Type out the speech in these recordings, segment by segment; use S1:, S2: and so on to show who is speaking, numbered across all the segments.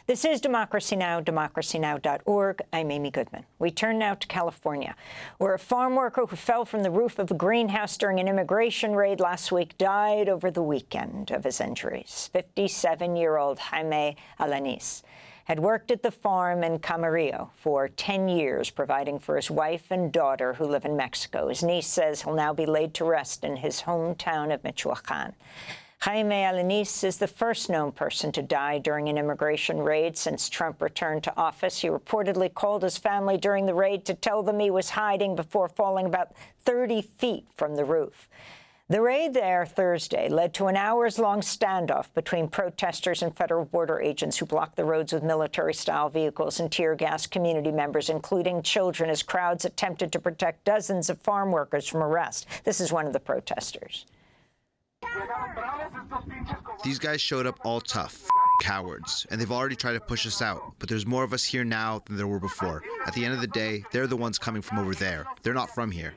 S1: This is Democracy Now!, democracynow.org. I'm Amy Goodman. We turn now to California, where a farm worker who fell from the roof of a greenhouse during an immigration raid last week died over the weekend of his injuries. 57-year-old Jaime Alanís had worked at the farm in Camarillo for 10 years, providing for his wife and daughter who live in Mexico. His niece says he'll now be laid to rest in his hometown of Michoacan. Jaime Alanís is the first known person to die during an immigration raid since Trump returned to office. He reportedly called his family during the raid to tell them he was hiding before falling about 30 feet from the roof. The raid there Thursday led to an hours-long standoff between protesters and federal border agents who blocked the roads with military-style vehicles and tear-gassed community members, including children, as crowds attempted to protect dozens of farm workers from arrest. This is one of the protesters.
S2: These guys showed up all tough, cowards, and they've already tried to push us out, but there's more of us here now than there were before. At the end of the day, they're the ones coming from over there. They're not from here.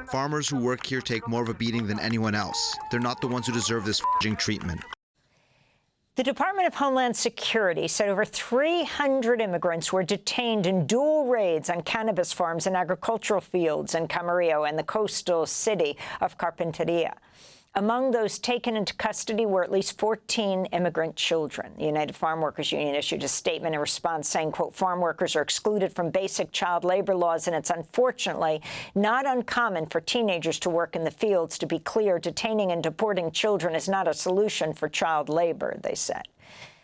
S2: Farmers who work here take more of a beating than anyone else. They're not the ones who deserve this treatment.
S1: The Department of Homeland Security said over 300 immigrants were detained in dual raids on cannabis farms and agricultural fields in Camarillo and the coastal city of Carpinteria. Among those taken into custody were at least 14 immigrant children. The United Farm Workers Union issued a statement in response saying, quote, farm workers are excluded from basic child labor laws, and it's unfortunately not uncommon for teenagers to work in the fields. To be clear, detaining and deporting children is not a solution for child labor, they said.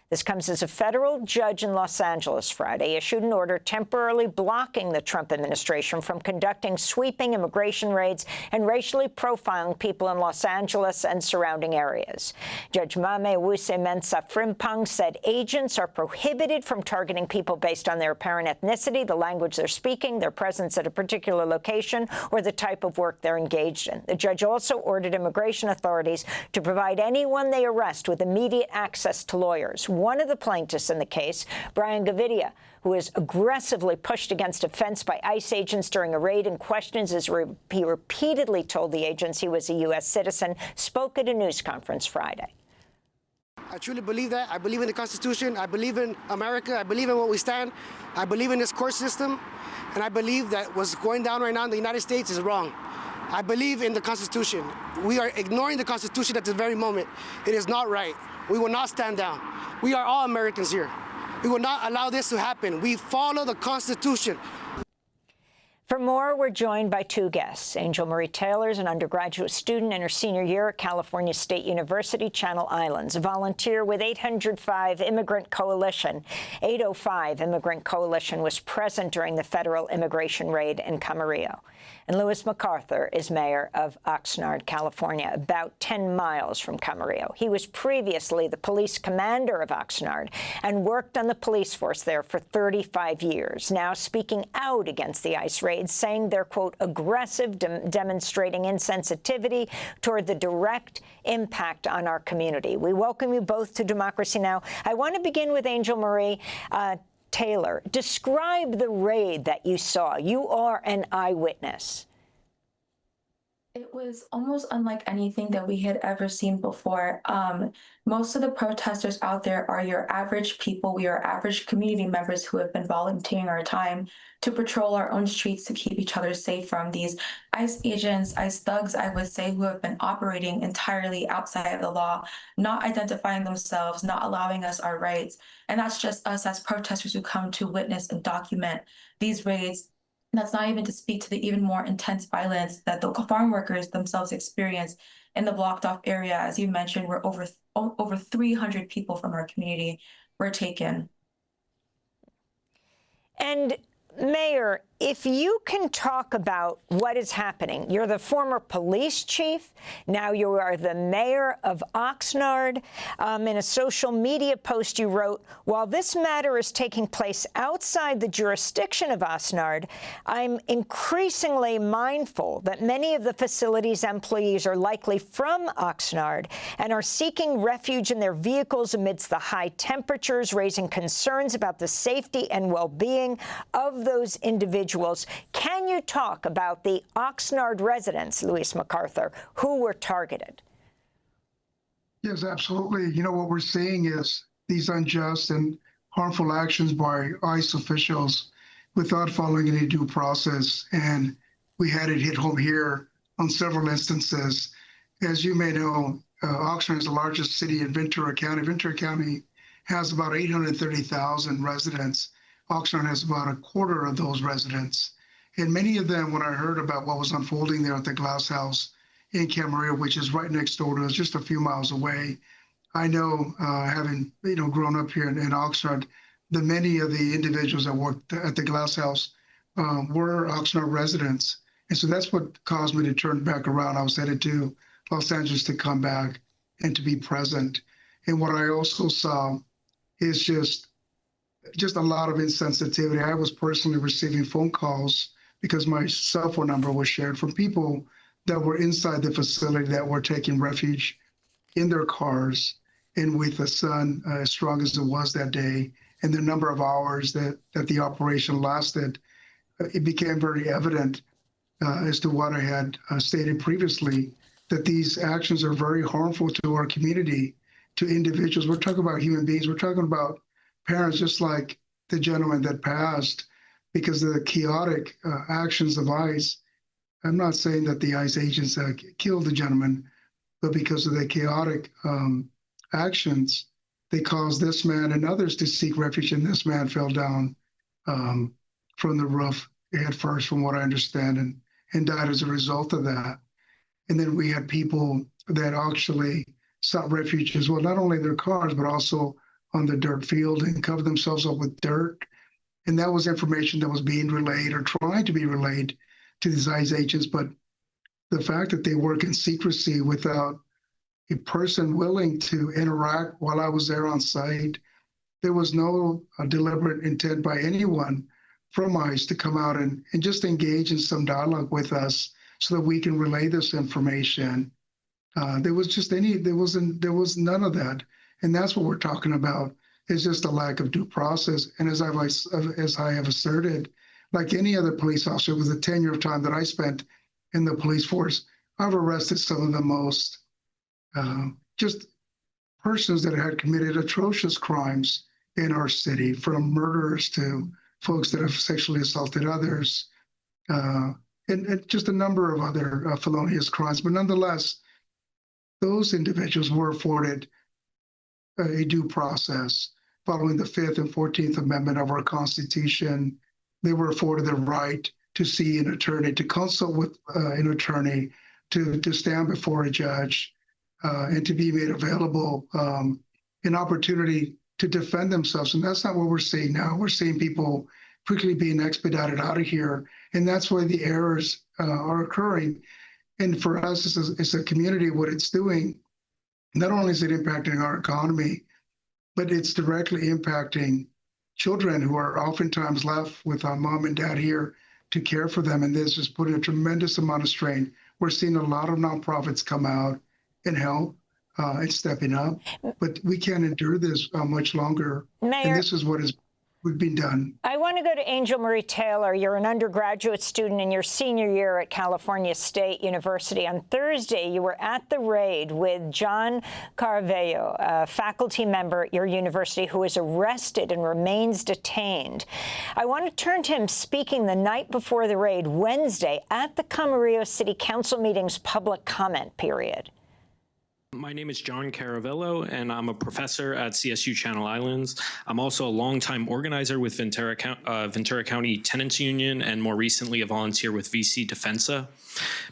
S1: This comes as a federal judge in Los Angeles Friday issued an order temporarily blocking the Trump administration from conducting sweeping immigration raids and racially profiling people in Los Angeles and surrounding areas. Judge Jaime Alanís said agents are prohibited from targeting people based on their apparent ethnicity, the language they're speaking, their presence at a particular location, or the type of work they're engaged in. The judge also ordered immigration authorities to provide anyone they arrest with immediate access to lawyers. One of the plaintiffs in the case, Brian Gavidia, who was aggressively pushed against a fence by ICE agents during a raid and questions as he repeatedly told the agents he was a U.S. citizen, spoke at a news conference Friday.
S3: I truly believe that. I believe in the Constitution. I believe in America. I believe in what we stand. I believe in this court system. And I believe that what's going down right now in the United States is wrong. I believe in the Constitution. We are ignoring the Constitution at this very moment. It is not right. We will not stand down. We are all Americans here. We will not allow this to happen. We follow the Constitution.
S1: For more, we're joined by two guests. Angel Marie Taylor is an undergraduate student in her senior year at California State University, Channel Islands, a volunteer with 805 Immigrant Coalition. 805 Immigrant Coalition was present during the federal immigration raid in Camarillo. And Lewis MacArthur is mayor of Oxnard, California, about 10 miles from Camarillo. He was previously the police commander of Oxnard and worked on the police force there for 35 years, now speaking out against the ICE raids, saying they're, quote, aggressive, demonstrating insensitivity toward the direct impact on our community. We welcome you both to Democracy Now! I want to begin with Angel Marie Taylor. Describe the raid that you saw. You are an eyewitness.
S4: It was almost unlike anything that we had ever seen before. Most of the protesters out there are your average people. We are average community members who have been volunteering our time to patrol our own streets to keep each other safe from these ICE agents, ICE thugs, I would say, who have been operating entirely outside of the law, not identifying themselves, not allowing us our rights. And that's just us as protesters who come to witness and document these raids. That's not even to speak to the even more intense violence that the farm workers themselves experience in the blocked off area. As you mentioned, where over 300 people from our community were taken.
S1: And Mayor, if you can talk about what is happening. You're the former police chief. Now you are the mayor of Oxnard. In a social media post you wrote, while this matter is taking place outside the jurisdiction of Oxnard, I'm increasingly mindful that many of the facility's employees are likely from Oxnard and are seeking refuge in their vehicles amidst the high temperatures, raising concerns about the safety and well-being of those individuals. Can you talk about the Oxnard residents, Lewis MacArthur, who were targeted?
S5: Yes, absolutely. You know, what we're seeing is these unjust and harmful actions by ICE officials without following any due process. And we had it hit home here on several instances. As you may know, Oxnard is the largest city in Ventura County. Ventura County has about 830,000 residents. Oxnard has about a quarter of those residents. And many of them, when I heard about what was unfolding there at the Glass House in Camarillo, which is right next door to us, just a few miles away, I know, having grown up here in Oxnard, that many of the individuals that worked at the Glass House were Oxnard residents. And so that's what caused me to turn back around. I was headed to Los Angeles to come back and to be present. And what I also saw is just a lot of insensitivity. I was personally receiving phone calls because my cell phone number was shared from people that were inside the facility that were taking refuge in their cars and with the sun as strong as it was that day and the number of hours that the operation lasted, it became very evident as to what I had stated previously, that these actions are very harmful to our community, to individuals. We're talking about human beings. We're talking about parents, just like the gentleman that passed because of the chaotic actions of ICE. I'm not saying that the ICE agents killed the gentleman, but because of the chaotic actions, they caused this man and others to seek refuge, and this man fell down from the roof head first, from what I understand, and died as a result of that. And then we had people that actually sought refuge as well, not only in their cars, but also on the dirt field and covered themselves up with dirt. And that was information that was being relayed or trying to be relayed to these ICE agents. But the fact that they work in secrecy without a person willing to interact while I was there on site, there was no deliberate intent by anyone from ICE to come out and just engage in some dialogue with us so that we can relay this information. There was none of that. And that's what we're talking about, is just a lack of due process. And as I have asserted, like any other police officer with the tenure of time that I spent in the police force, I've arrested some of the most just persons that had committed atrocious crimes in our city, from murderers to folks that have sexually assaulted others, and just a number of other felonious crimes. But nonetheless, those individuals were afforded a due process following the 5th and 14th Amendment of our Constitution. They were afforded the right to see an attorney, to consult with an attorney, to stand before a judge, and to be made available an opportunity to defend themselves. And that's not what we're seeing now. We're seeing people quickly being expedited out of here. And that's why the errors are occurring. And for us as a community, what it's doing, not only is it impacting our economy, but it's directly impacting children who are oftentimes left with mom and dad here to care for them. And this is putting a tremendous amount of strain. We're seeing a lot of nonprofits come out and help and stepping up, but we can't endure this much longer.
S1: Mayor,
S5: and this is what is been done.
S1: I want to go to Angel Marie Taylor. You're an undergraduate student in your senior year at California State University. On Thursday, you were at the raid with John Caravello, a faculty member at your university who was arrested and remains detained. I want to turn to him speaking the night before the raid, Wednesday, at the Camarillo City Council meeting's public comment period.
S6: My name is John Caravello, and I'm a professor at CSU Channel Islands. I'm also a longtime organizer with Ventura County Tenants Union, and more recently a volunteer with VC Defensa.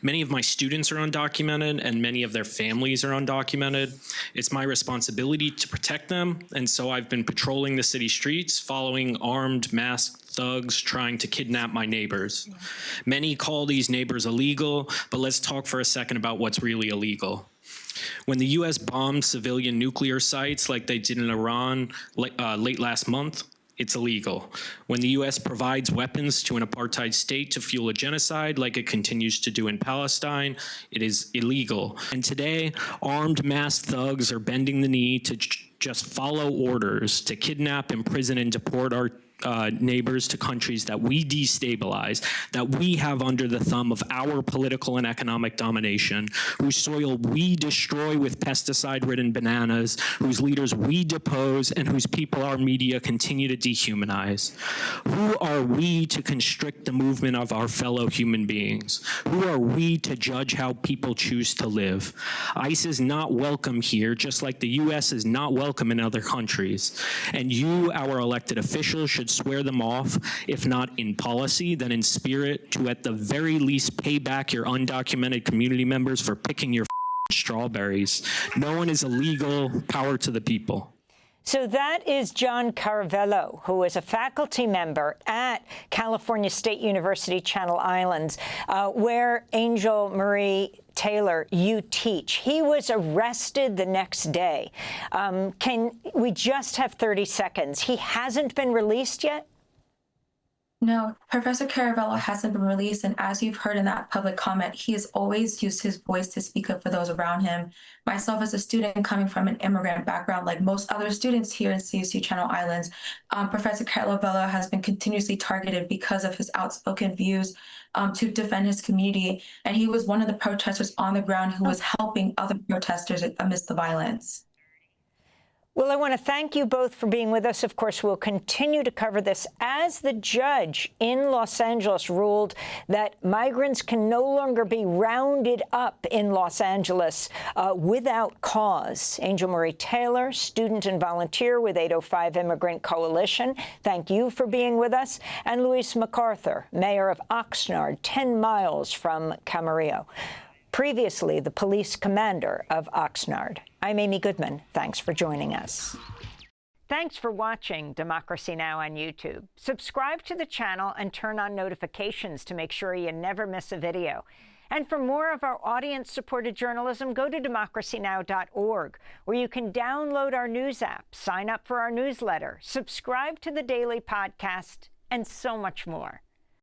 S6: Many of my students are undocumented, and many of their families are undocumented. It's my responsibility to protect them, and so I've been patrolling the city streets, following armed, masked thugs trying to kidnap my neighbors. Many call these neighbors illegal, but let's talk for a second about what's really illegal. When the U.S. bombed civilian nuclear sites like they did in Iran late last month, it's illegal. When the U.S. provides weapons to an apartheid state to fuel a genocide like it continues to do in Palestine, it is illegal. And today, armed masked thugs are bending the knee to just follow orders to kidnap, imprison, and deport our neighbors to countries that we destabilize, that we have under the thumb of our political and economic domination, whose soil we destroy with pesticide-ridden bananas, whose leaders we depose, and whose people our media continue to dehumanize. Who are we to constrict the movement of our fellow human beings? Who are we to judge how people choose to live? ICE is not welcome here, just like the US is not welcome in other countries. And you, our elected officials, should swear them off, if not in policy, then in spirit, to at the very least pay back your undocumented community members for picking your strawberries. No one is illegal. Power to the people.
S1: So that is John Caravello, who is a faculty member at California State University, Channel Islands, where Angel Marie Taylor, you teach. He was arrested the next day. We just have 30 seconds. He hasn't been released yet?
S4: No, Professor Caravello hasn't been released, and as you've heard in that public comment, he has always used his voice to speak up for those around him. Myself, as a student coming from an immigrant background, like most other students here in CSU Channel Islands, Professor Caravello has been continuously targeted because of his outspoken views to defend his community, and he was one of the protesters on the ground who was helping other protesters amidst the violence.
S1: Well, I want to thank you both for being with us. Of course, we'll continue to cover this as the judge in Los Angeles ruled that migrants can no longer be rounded up in Los Angeles without cause. Angel Marie Taylor, student and volunteer with 805 Immigrant Coalition, thank you for being with us. And Louise MacArthur, mayor of Oxnard, 10 miles from Camarillo. Previously, the police commander of Oxnard. I'm Amy Goodman. Thanks for joining us. Thanks for watching Democracy Now! On YouTube. Subscribe to the channel and turn on notifications to make sure you never miss a video. And for more of our audience-supported journalism, go to democracynow.org, where you can download our news app, sign up for our newsletter, subscribe to the daily podcast, and so much more.